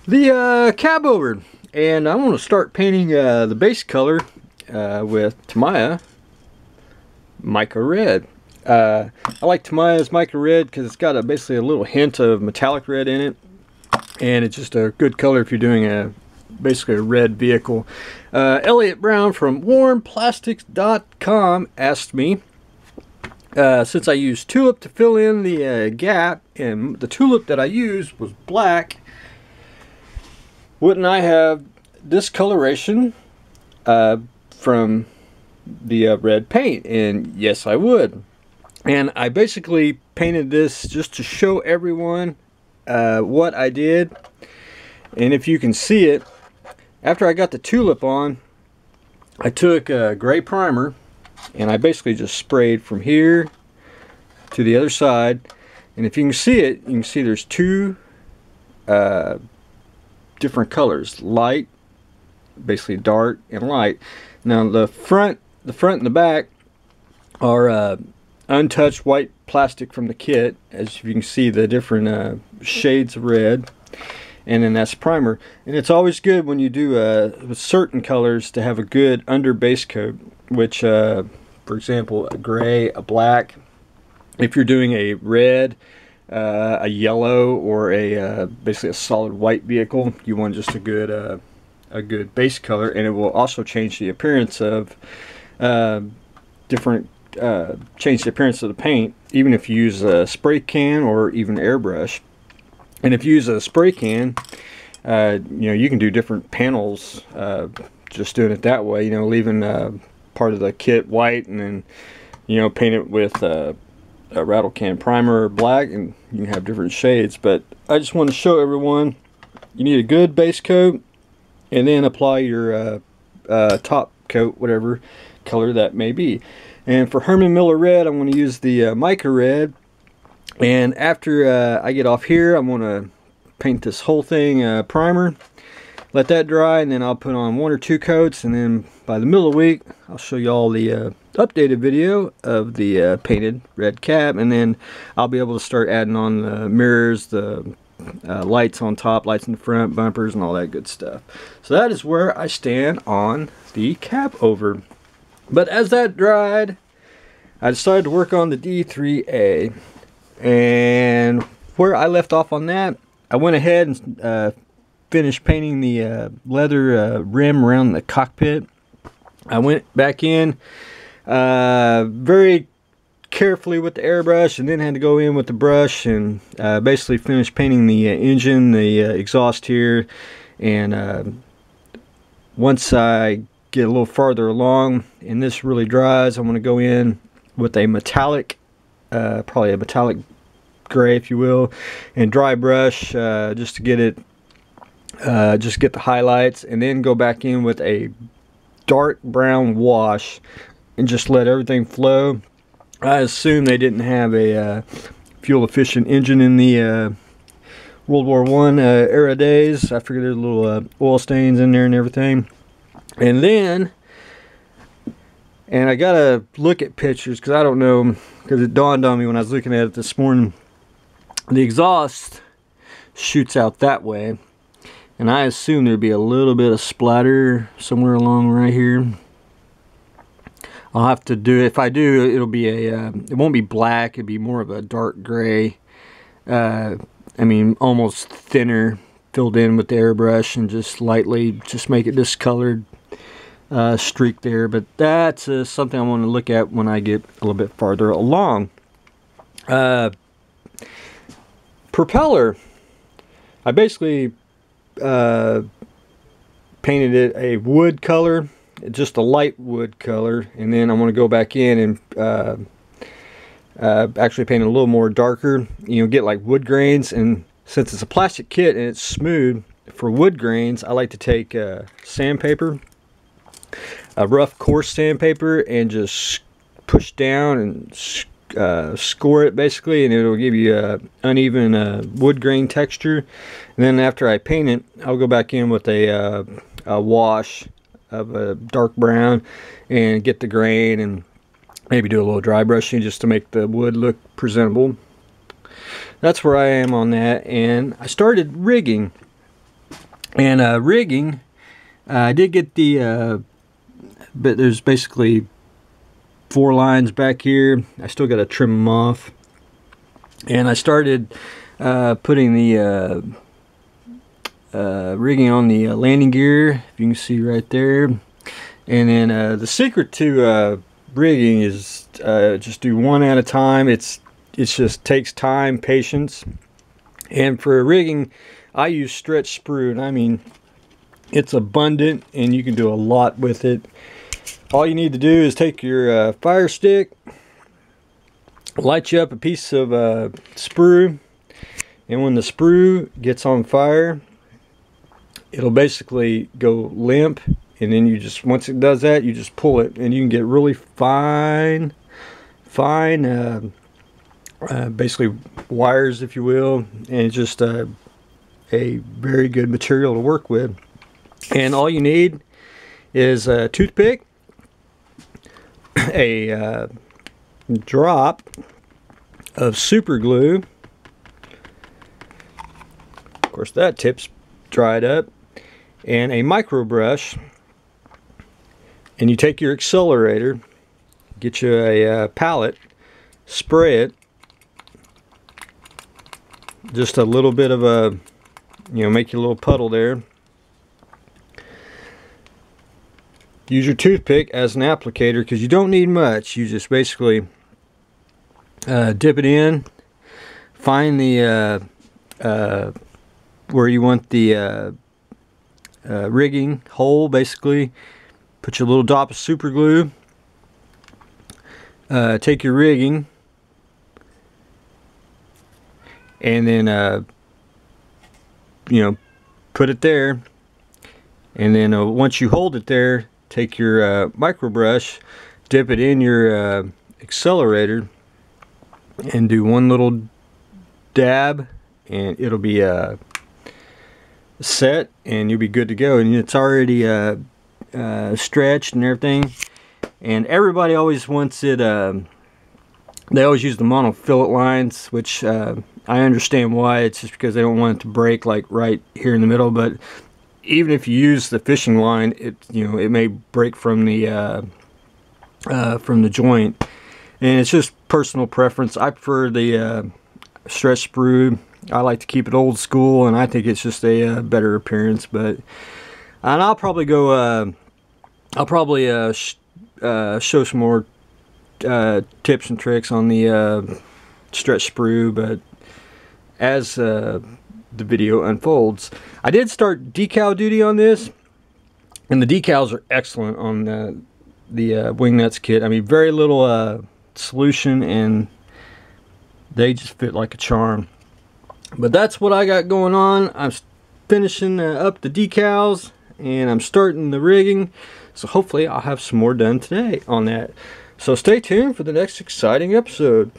The cabover, and I want to start painting the base color with D.IIIa mica red. I like D.IIIa's mica red because it's got basically a little hint of metallic red in it, and it's just a good color if you're doing basically a red vehicle. Elliot Brown from warmplastics.com asked me, since I used tulip to fill in the gap, and the tulip that I used was black, wouldn't I have discoloration from the red paint? And yes, I would. And I basically painted this just to show everyone what I did. And if you can see it, after I got the tulip on, I took a gray primer and I basically just sprayed from here to the other side. And if you can see it, you can see there's two different colors, light, basically dark, and light. Now the front and the back are untouched white plastic from the kit, as you can see the different shades of red, and then that's primer. And it's always good when you do with certain colors to have a good under base coat, which for example a gray, a black. If you're doing a red, a yellow, or basically a solid white vehicle, you want just a good base color, and it will also change the appearance of change the appearance of the paint, even if you use a spray can or even airbrush. And if you use a spray can, you can do different panels just doing it that way. Leaving part of the kit white, and then paint it with a rattle can primer or black, and you can have different shades. But I just want to show everyone you need a good base coat, and then apply your top coat, whatever color that may be. And for Herman Miller red, I'm going to use the mica red. And after I get off here, I'm going to paint this whole thing primer, let that dry, and then I'll put on 1 or 2 coats, and then by the middle of the week I'll show you all the updated video of the painted red cab, and then I'll be able to start adding on the mirrors, the lights on top, lights in the front, bumpers, and all that good stuff. So that is where I stand on the cabover. But as that dried, I decided to work on the D.IIIa, and where I left off on that, I went ahead and finished painting the leather rim around the cockpit. I went back in very carefully with the airbrush, and then had to go in with the brush and basically finish painting the engine, the exhaust here. And once I get a little farther along and this really dries, I'm going to go in with a metallic, probably a metallic gray, if you will, and dry brush just to get it, just get the highlights, and then go back in with a dark brown wash and just let everything flow. I assume they didn't have a fuel efficient engine in the World War I era days. I figured there's little oil stains in there and everything. And then, and I gotta look at pictures because I don't know, because it dawned on me when I was looking at it this morning, the exhaust shoots out that way, and I assume there'd be a little bit of splatter somewhere along right here. I'll have to do it. If I do, it'll be it won't be black, it'll be more of a dark gray, I mean almost thinner, filled in with the airbrush, and just lightly just make it discolored streak there. But that's something I want to look at when I get a little bit farther along. Propeller, I basically painted it a wood color, just a light wood color, and then I'm going to go back in and actually paint it a little more darker, get like wood grains. And since it's a plastic kit and it's smooth, for wood grains I like to take sandpaper, a rough coarse sandpaper, and just push down and score it basically, and it'll give you a uneven wood grain texture. And then after I paint it, I'll go back in with a wash of a dark brown and get the grain, and maybe do a little dry brushing just to make the wood look presentable. That's where I am on that. And I started rigging. And rigging, I did get the, but there's basically 4 lines back here. I still got to trim them off. And I started putting the rigging on the landing gear, if you can see right there. And then the secret to rigging is just do one at a time. It just takes time, patience. And for rigging, I use stretch sprue, and I mean, it's abundant and you can do a lot with it. All you need to do is take your fire stick, light you up a piece of sprue, and when the sprue gets on fire, it'll basically go limp, and then you just, once it does that, you just pull it, and you can get really fine basically wires, if you will, and it's just a very good material to work with. And all you need is a toothpick, a drop of super glue, of course that tip's dried up, and a micro brush. And you take your accelerator, get you a palette, spray it, just a little bit of a, make your little puddle there. Use your toothpick as an applicator because you don't need much. You just basically dip it in, find the where you want the rigging hole, basically. Put your little dot of super glue. Take your rigging, and then put it there. And then once you hold it there, take your micro brush, dip it in your accelerator, and do one little dab, and it'll be set, and you'll be good to go. And it's already stretched and everything. And everybody always wants it, they always use the mono fillet lines, which I understand why. It's just because they don't want it to break like right here in the middle. But even if you use the fishing line, it may break from the joint, and it's just personal preference. I prefer the stretch sprue. I like to keep it old school, and I think it's just a better appearance. And I'll probably go. Show some more tips and tricks on the stretch sprue, but as the video unfolds. I did start decal duty on this, and the decals are excellent on the wing nuts kit. I mean, very little solution, and they just fit like a charm. But that's what I got going on. I'm finishing up the decals, and I'm starting the rigging, so hopefully I'll have some more done today on that. So stay tuned for the next exciting episode.